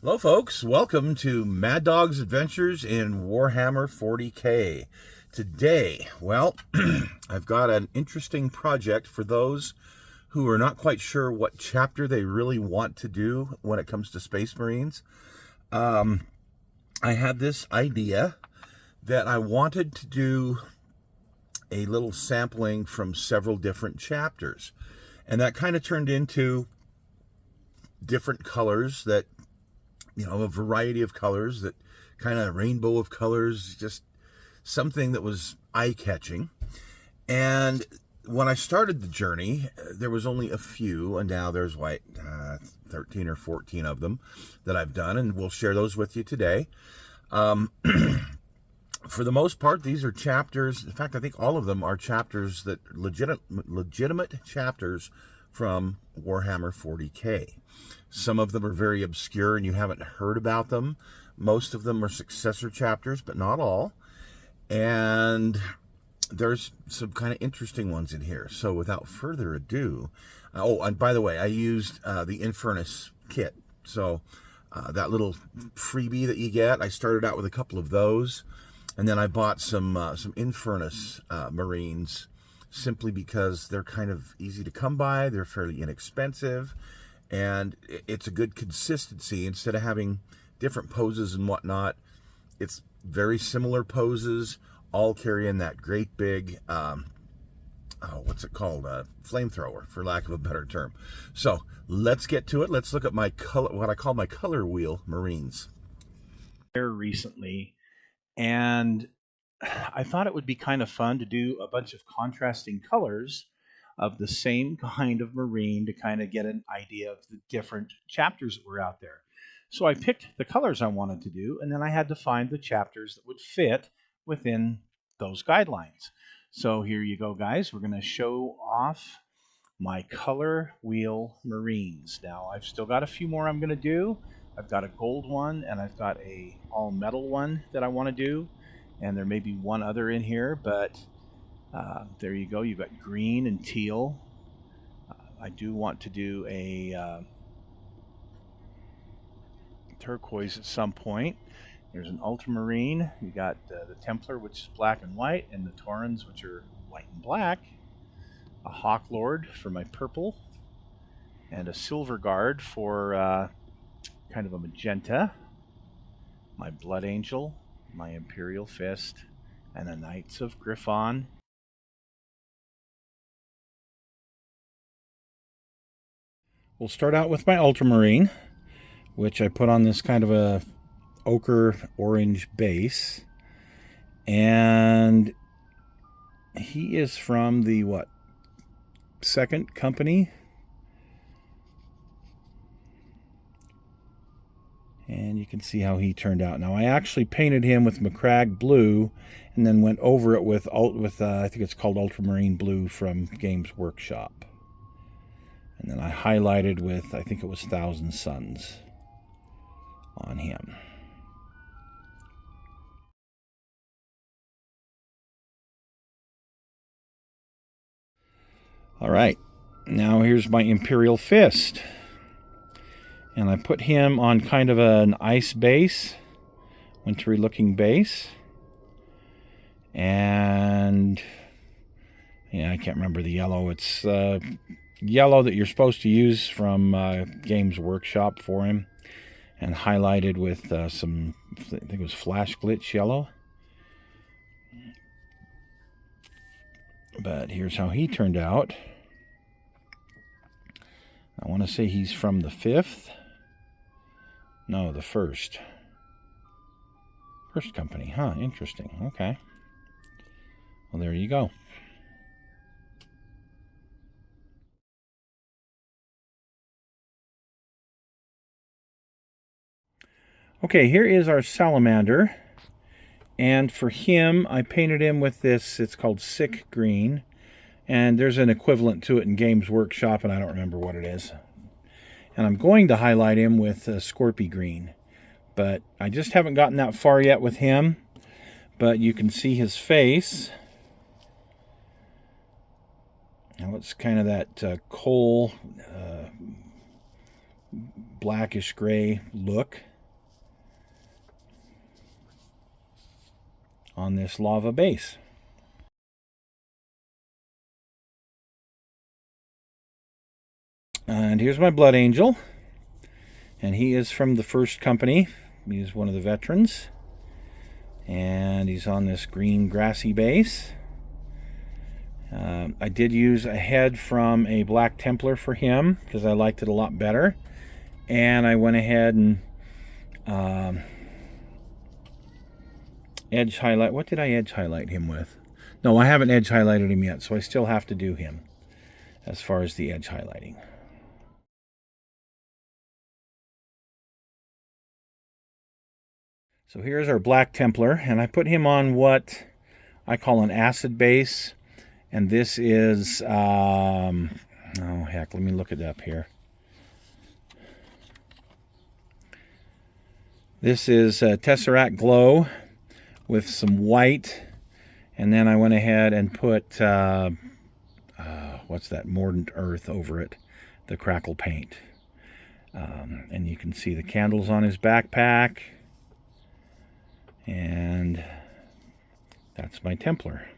Hello, folks. Welcome to Maddog's Adventures in Warhammer 40K. Today, well, I've got an interesting project for those who are not quite sure what chapter they really want to do when it comes to Space Marines. I had this idea that I wanted to do a little sampling from several different chapters. And that kind of turned into different colors that a variety of colors, that kind of rainbow of colors, just something that was eye-catching. And when I started the journey, there was only a few, and now there's 13 or 14 of them that I've done, and we'll share those with you today. For the most part, these are chapters. In fact, I think all of them are chapters that legitimate chapters from Warhammer 40K. Some of them are very obscure and you haven't heard about them. Most of them are successor chapters, but not all. And there's some kind of interesting ones in here. So without further ado, and by the way, I used the Infernus kit. So that little freebie that you get, I started out with a couple of those. And then I bought some Infernus Marines, simply because they're kind of easy to come by. They're fairly inexpensive. And it's a good consistency. Instead of having different poses and whatnot, it's very similar poses, all carrying that great big, what's it called? Flamethrower, for lack of a better term. So let's get to it. Let's look at my color, what I call my color wheel Marines. Recently, and I thought it would be kind of fun to do a bunch of contrasting colors of the same kind of Marine to kind of get an idea of the different chapters that were out there. So I picked the colors I wanted to do, and then I had to find the chapters that would fit within those guidelines. So here you go, guys. We're going to show off my color wheel Marines. Now, I've still got a few more I'm going to do. I've got a gold one, and I've got a all metal one that I want to do. And there may be one other in here, but there you go. You've got green and teal. I do want to do a turquoise at some point. There's an ultramarine. You got the Templar, which is black and white, and the Taurens, which are white and black. A Hawk Lord for my purple, and a Silver Guard for kind of a magenta. My Blood Angel, my Imperial Fist, and the Knights of Griffon. We'll start out with my Ultramarine, which I put on this kind of a ochre orange base. And he is from the, second company? And you can see how he turned out. Now, I actually painted him with Macragge blue and then went over it with I think it's called Ultramarine blue from Games Workshop. And then I highlighted with, I think it was Thousand Suns on him. All right, now here's my Imperial Fist. And I put him on kind of an ice base, wintry looking base. And yeah, I can't remember the yellow. It's yellow that you're supposed to use from Games Workshop for him, and highlighted with some, I think it was Flash Glitch yellow. But here's how he turned out. I want to say he's from the 5th. No, the 1st. First company, huh? Interesting. Okay. Well, there you go. Okay, here is our salamander. And for him, I painted him with this, it's called Sick Green. And there's an equivalent to it in Games Workshop, and I don't remember what it is. And I'm going to highlight him with Scorpy Green. But I just haven't gotten that far yet with him. But you can see his face. Now it's kind of that coal, blackish gray look. on this lava base. And here's my Blood Angel. And he is from the first company. He's one of the veterans. And he's on this green grassy base. I did use a head from a Black Templar for him because I liked it a lot better. And I went ahead and edge highlight. What did I edge highlight him with? No, I haven't edge highlighted him yet, so I still have to do him as far as the edge highlighting. So here's our Black Templar, and I put him on what I call an acid base. And this is, oh heck, let me look it up here. This is Tesseract Glow with some white. And then I went ahead and put, what's that, Mordant Earth over it, the Crackle paint. And you can see the candles on his backpack. And that's my Templar.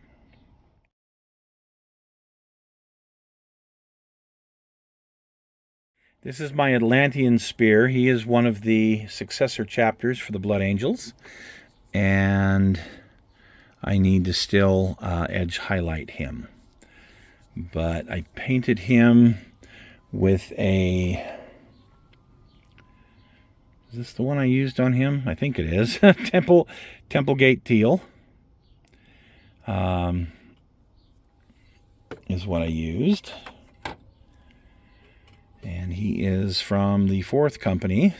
This is my Atlantean Spear. He is one of the successor chapters for the Blood Angels. And I need to still edge highlight him. But I painted him with a... Is this the one I used on him? I think it is. Temple Gate Teal is what I used. And he is from the fourth company.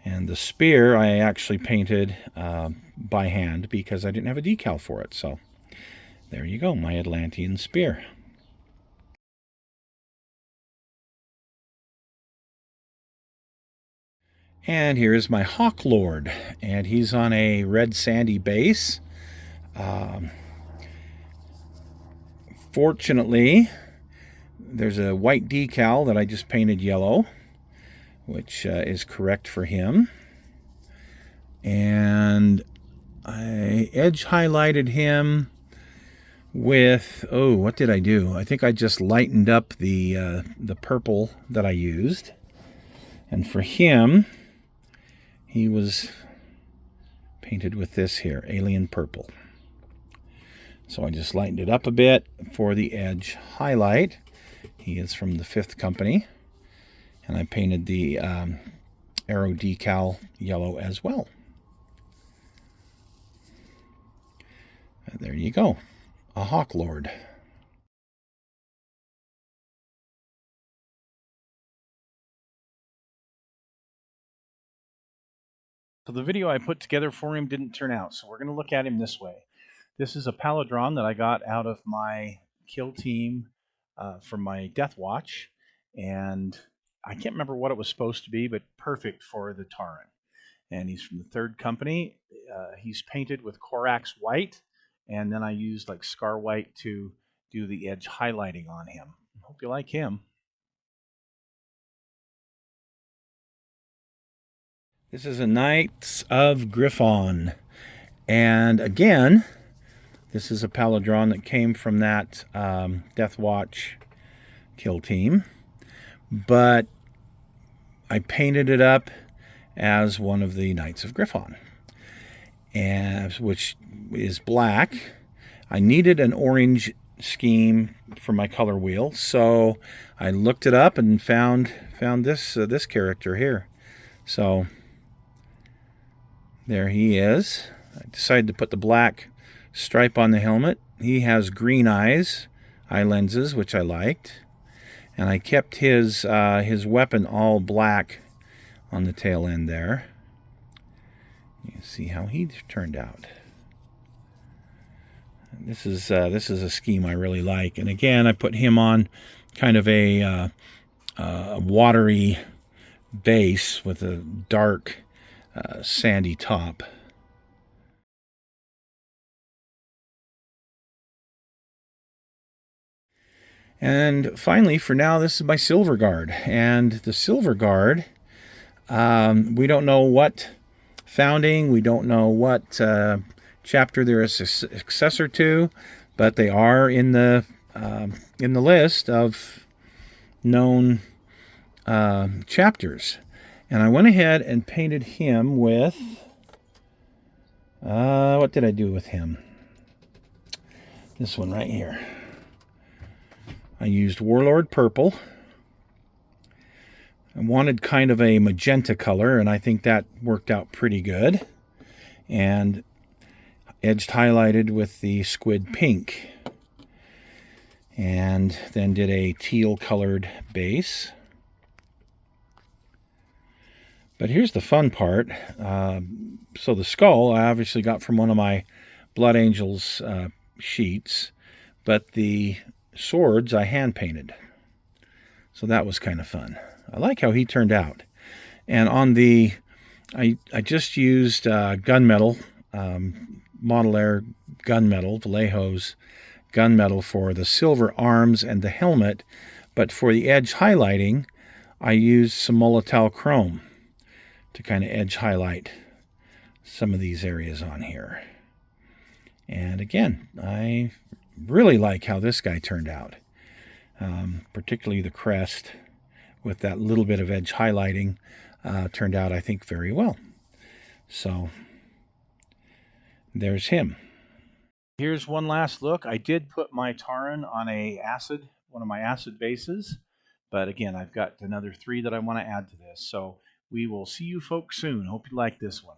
And the spear I actually painted by hand because I didn't have a decal for it. So there you go, my Atlantean Spear. And here's my Hawk Lord, and he's on a red sandy base. Fortunately, there's a white decal that I just painted yellow, which is correct for him. And I edge highlighted him with, oh, what did I do? I think I just lightened up the purple that I used. And for him, he was painted with this here, Alien Purple. So I just lightened it up a bit for the edge highlight. He is from the fifth company. And I painted the arrow decal yellow as well. And there you go, a Hawk Lord. So the video I put together for him didn't turn out, so we're going to look at him this way. This is a palindrome that I got out of my kill team from my Death Watch, and I can't remember what it was supposed to be, but perfect for the Tauren. And he's from the third company. He's painted with Corax white, and then I used like Scar white to do the edge highlighting on him. Hope you like him. This is a Knights of Griffon. And again, this is a palindrome that came from that Death Watch kill team. But I painted it up as one of the Knights of Griffon, and which is black. I needed an orange scheme for my color wheel, so I looked it up and found this character here. So there he is. I decided to put the black stripe on the helmet. He has green eye lenses, which I liked. And I kept his weapon all black on the tail end there. You see how he turned out. This is a scheme I really like. And again, I put him on kind of a watery base with a dark sandy top. And finally, for now, this is my Silver Guard. And the Silver Guard, we don't know what founding. We don't know what chapter they're a successor to, but they are in the list of known chapters. And I went ahead and painted him with, what did I do with him? This one right here. I used Warlord Purple. I wanted kind of a magenta color, and I think that worked out pretty good. And edged highlighted with the Squid Pink. And then did a teal colored base. But here's the fun part. So the skull I obviously got from one of my Blood Angels sheets, but the swords I hand painted. So that was kind of fun. I like how he turned out. And on the, I just used gunmetal, Model Air gunmetal, Vallejo's gunmetal for the silver arms and the helmet, but for the edge highlighting, I used some Molotow chrome to kind of edge highlight some of these areas on here. And again, I really like how this guy turned out, particularly the crest with that little bit of edge highlighting turned out, I think, very well. So there's him. Here's one last look. I did put my Taran on one of my acid bases, but again, I've got another 3 that I want to add to this. So we will see you folks soon. Hope you like this one.